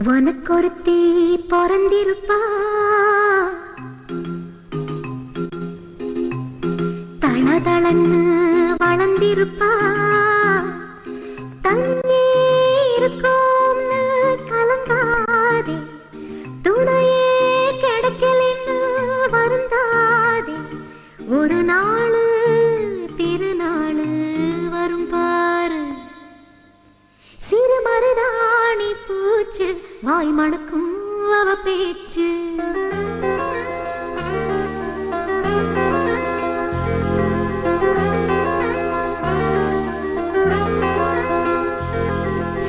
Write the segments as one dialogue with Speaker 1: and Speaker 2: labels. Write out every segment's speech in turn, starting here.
Speaker 1: உனக்கொருத்தி பொறந்திருப்பா, தளதளன்னு வளர்ந்திருப்பா, தண்ணி இருக்கும்னு கலங்காதே, துணையே கிடைக்கலன்னு வருந்தாதே, ஒரு நாள் திருநாள் வரும் பாரு. சிறு மருதாணி பூச்சு வாய் மணக்கும் அவ பேச்சு.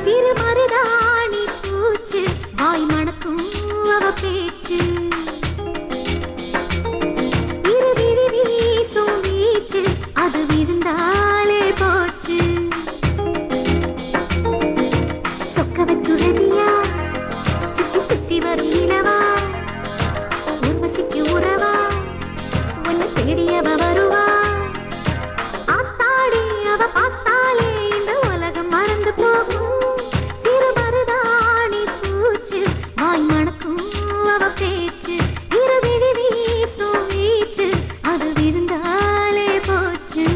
Speaker 1: சிறு மருதாணி பூச்சு வாய் மணக்கும் அவ பேச்சு. இருவிழி வீசும் வீச்சு அது விழுந்தாலே போச்சு. சொக்கவத்துறதியா சுத்தி சுத்தி வரும் நிலவா, உர்வசிக்கு உறவா உன்னை தேடியவ வருவா. ஆத்தாடி அவ பார்த்தாலே இந்த உலகம் மறந்து போகும். சிறு மருதாணி பூச்சு வாய் மணக்கும் அவ பேச்சு. இருவிழி வீசும் வீச்சு அது விழுந்தாலே போச்சு.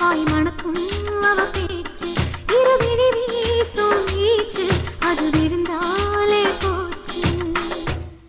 Speaker 1: வாய் மணக்கும் அவ பேச்சு. இருவிழி வீசும் வீச்சு அது